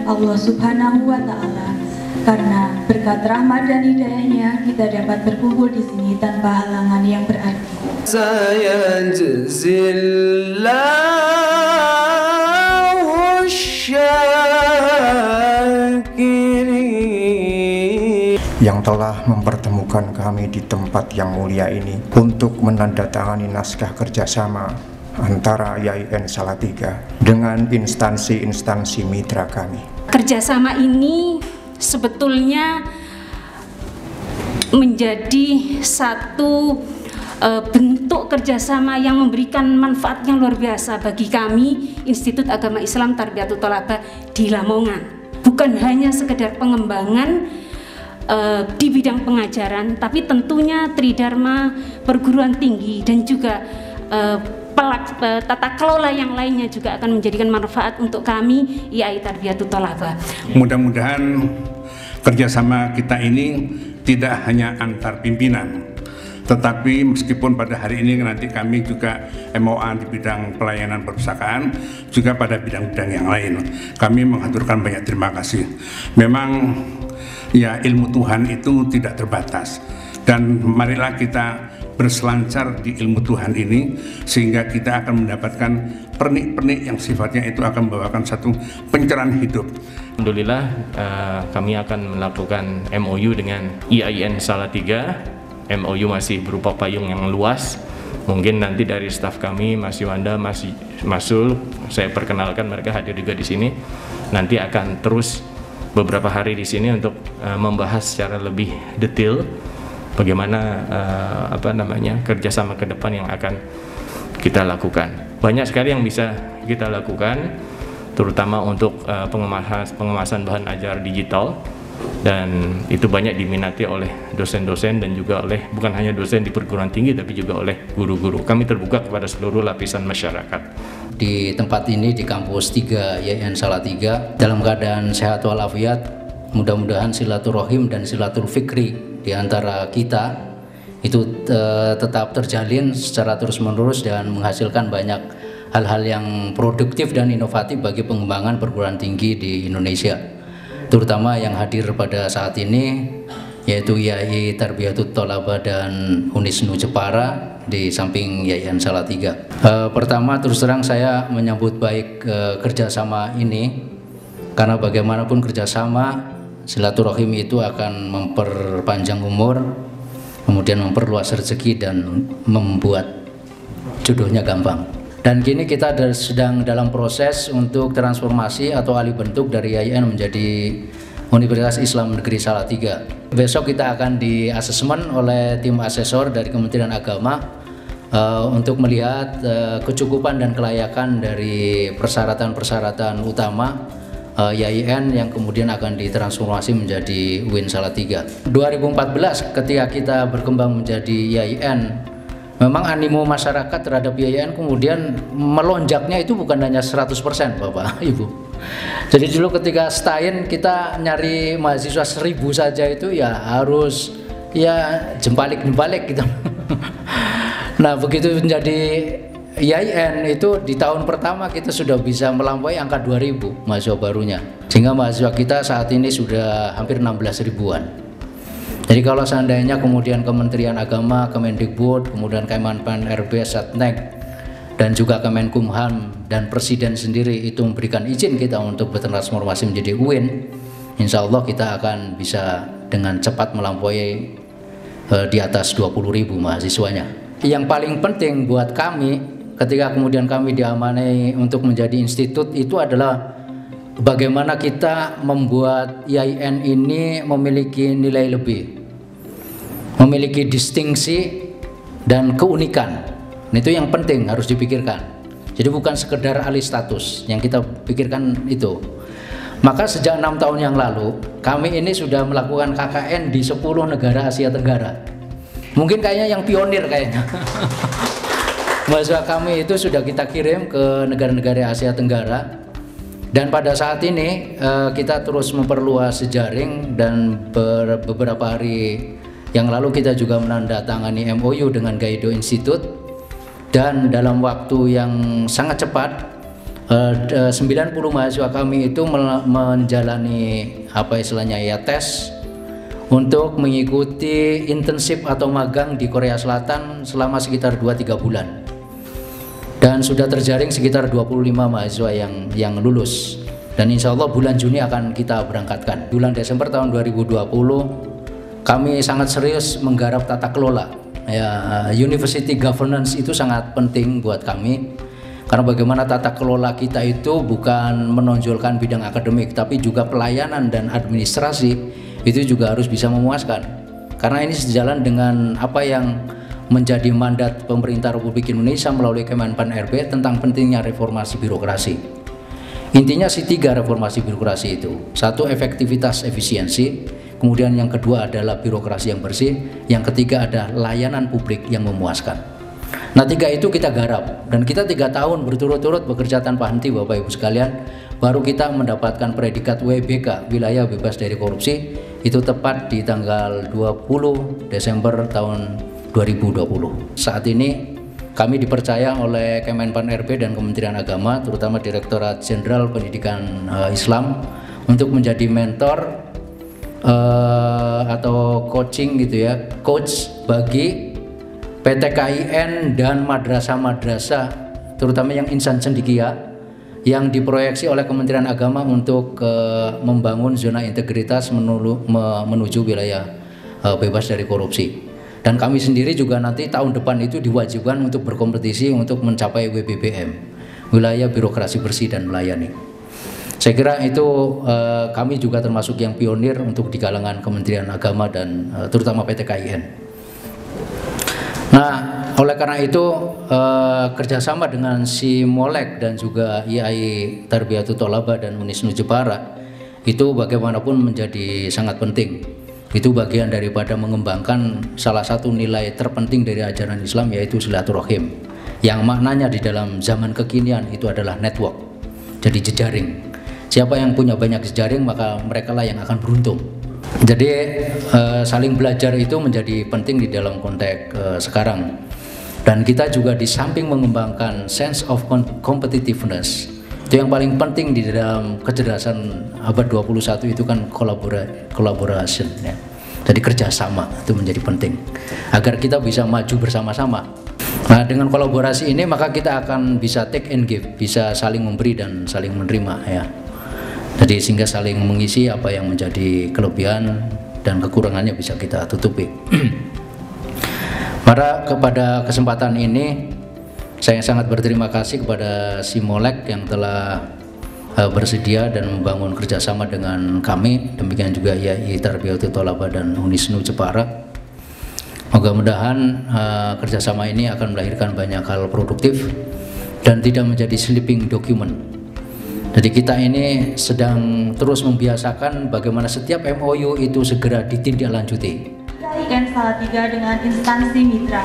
Allah Subhanahu wa Ta'ala. Karena berkat rahmat dan hidayahnya kita dapat berkumpul di sini tanpa halangan yang berarti. Sayajzillahu syakirin, yang telah mempertemukan kami di tempat yang mulia ini untuk menandatangani naskah kerjasama antara YIN Salatiga dengan instansi-instansi mitra kami. Kerjasama ini sebetulnya menjadi satu bentuk kerjasama yang memberikan manfaat yang luar biasa bagi kami Institut Agama Islam Tarbiyatut Thalabah di Lamongan. Bukan hanya sekedar pengembangan di bidang pengajaran, tapi tentunya Tridharma perguruan tinggi dan juga tata kelola yang lainnya juga akan menjadikan manfaat untuk kami IAI Tarbiyatut Thalabah. Mudah-mudahan kerjasama kita ini tidak hanya antar pimpinan, tetapi meskipun pada hari ini nanti kami juga MOA di bidang pelayanan perpustakaan, juga pada bidang-bidang yang lain. Kami mengaturkan banyak terima kasih. Memang ya, ilmu Tuhan itu tidak terbatas, dan marilah kita berselancar di ilmu Tuhan ini sehingga kita akan mendapatkan pernik-pernik yang sifatnya itu akan membawakan satu pencerahan hidup. Alhamdulillah kami akan melakukan MOU dengan IAIN Salatiga. MOU masih berupa payung yang luas. Mungkin nanti dari staf kami, Mas Yuanda, Mas Masul, saya perkenalkan mereka hadir juga di sini. Nanti akan terus beberapa hari di sini untuk membahas secara lebih detail bagaimana kerjasama ke depan yang akan kita lakukan. Banyak sekali yang bisa kita lakukan, terutama untuk pengemasan bahan ajar digital, dan itu banyak diminati oleh dosen-dosen dan juga oleh bukan hanya dosen di perguruan tinggi tapi juga oleh guru-guru. Kami terbuka kepada seluruh lapisan masyarakat. Di tempat ini di kampus 3 YIN Salatiga dalam keadaan sehat walafiat, mudah-mudahan silaturahim dan silatul fikri di antara kita itu tetap terjalin secara terus-menerus dan menghasilkan banyak hal-hal yang produktif dan inovatif bagi pengembangan perguruan tinggi di Indonesia, terutama yang hadir pada saat ini yaitu IAI Tarbiyatut Thalabah dan Unisnu Jepara di samping YIN Salatiga. Pertama, terus terang saya menyambut baik kerjasama ini, karena bagaimanapun kerjasama silaturahim itu akan memperpanjang umur, kemudian memperluas rezeki dan membuat jodohnya gampang. Dan kini kita sedang dalam proses untuk transformasi atau alih bentuk dari YIN menjadi Universitas Islam Negeri Salatiga. Besok kita akan di asesmen oleh tim asesor dari Kementerian Agama untuk melihat kecukupan dan kelayakan dari persyaratan-persyaratan utama YIN yang kemudian akan ditransformasi menjadi UIN Salatiga. 2014 ketika kita berkembang menjadi YIN, memang animo masyarakat terhadap YIN kemudian melonjaknya itu bukan hanya 100% Bapak Ibu. Jadi dulu ketika STAIN kita nyari mahasiswa 1000 saja itu ya harus ya jempalik-jempalik gitu. Nah begitu menjadi YIN itu di tahun pertama kita sudah bisa melampaui angka 2000 mahasiswa barunya, sehingga mahasiswa kita saat ini sudah hampir 16 ribuan. Jadi kalau seandainya kemudian Kementerian Agama, Kemendikbud, kemudian Kemenpan RB, Satnek, dan juga Kemenkumham dan Presiden sendiri itu memberikan izin kita untuk bertransformasi menjadi UIN, insya Allah kita akan bisa dengan cepat melampaui di atas 20.000 mahasiswanya. Yang paling penting buat kami ketika kemudian kami diamanai untuk menjadi institut itu adalah bagaimana kita membuat YIN ini memiliki nilai lebih, memiliki distingsi dan keunikan. Itu yang penting harus dipikirkan. Jadi bukan sekedar alih status yang kita pikirkan itu. Maka sejak 6 tahun yang lalu kami ini sudah melakukan KKN di 10 negara Asia Tenggara. Mungkin kayaknya yang pionir kayaknya. Mahasiswa kami itu sudah kita kirim ke negara-negara Asia Tenggara, dan pada saat ini kita terus memperluas jejaring, dan beberapa hari yang lalu kita juga menandatangani MOU dengan Gaido Institute, dan dalam waktu yang sangat cepat 90 mahasiswa kami itu menjalani tes untuk mengikuti intensif atau magang di Korea Selatan selama sekitar 2-3 bulan. Dan sudah terjaring sekitar 25 mahasiswa yang lulus. Dan insya Allah bulan Juni akan kita berangkatkan. Bulan Desember tahun 2020 kami sangat serius menggarap tata kelola. University governance itu sangat penting buat kami. Karena bagaimana tata kelola kita itu bukan menonjolkan bidang akademik, tapi juga pelayanan dan administrasi itu juga harus bisa memuaskan. Karena ini sejalan dengan apa yang menjadi mandat pemerintah Republik Indonesia melalui Kemenpan RB tentang pentingnya reformasi birokrasi. Intinya 3 reformasi birokrasi itu. 1, efektivitas efisiensi. Kemudian yang kedua adalah birokrasi yang bersih. Yang ketiga ada layanan publik yang memuaskan. Nah 3 itu kita garap, dan kita 3 tahun berturut-turut bekerja tanpa henti Bapak Ibu sekalian, baru kita mendapatkan predikat WBK, wilayah bebas dari korupsi, itu tepat di tanggal 20 Desember tahun 2020. Saat ini kami dipercaya oleh Kemenpan RB dan Kementerian Agama, terutama Direktorat Jenderal Pendidikan Islam, untuk menjadi mentor atau coaching gitu ya, coach bagi PTKIN dan madrasah-madrasah, terutama yang insan cendekia, yang diproyeksi oleh Kementerian Agama untuk membangun zona integritas menuju wilayah bebas dari korupsi. Dan kami sendiri juga nanti tahun depan itu diwajibkan untuk berkompetisi untuk mencapai WBBM, wilayah birokrasi bersih dan melayani. Saya kira itu kami juga termasuk yang pionir untuk di kalangan Kementerian Agama dan terutama PTKIN. Nah, oleh karena itu kerjasama dengan Simolek dan juga IAI Tarbiyatul Thalabah dan Unisnu Jepara itu bagaimanapun menjadi sangat penting. Itu bagian daripada mengembangkan salah satu nilai terpenting dari ajaran Islam, yaitu silaturahim, yang maknanya di dalam zaman kekinian itu adalah network, jadi jejaring. Siapa yang punya banyak jejaring, maka mereka lah yang akan beruntung. Jadi saling belajar itu menjadi penting di dalam konteks sekarang. Dan kita juga di samping mengembangkan sense of competitiveness, itu yang paling penting di dalam kecerdasan abad 21 itu kan collaboration ya. Jadi kerjasama itu menjadi penting agar kita bisa maju bersama-sama. Nah, dengan kolaborasi ini maka kita akan bisa take and give, bisa saling memberi dan saling menerima ya. Jadi sehingga saling mengisi apa yang menjadi kelebihan dan kekurangannya bisa kita tutupi. Pada kesempatan ini saya sangat berterima kasih kepada Simolek yang telah bersedia dan membangun kerjasama dengan kami. Demikian juga IAI Tarbiyatul Thalabah dan Unisnu Jepara. Mudah-mudahan kerjasama ini akan melahirkan banyak hal produktif dan tidak menjadi sleeping document. Jadi kita ini sedang terus membiasakan bagaimana setiap MOU itu segera ditindaklanjuti. IAIN Salatiga dengan instansi mitra.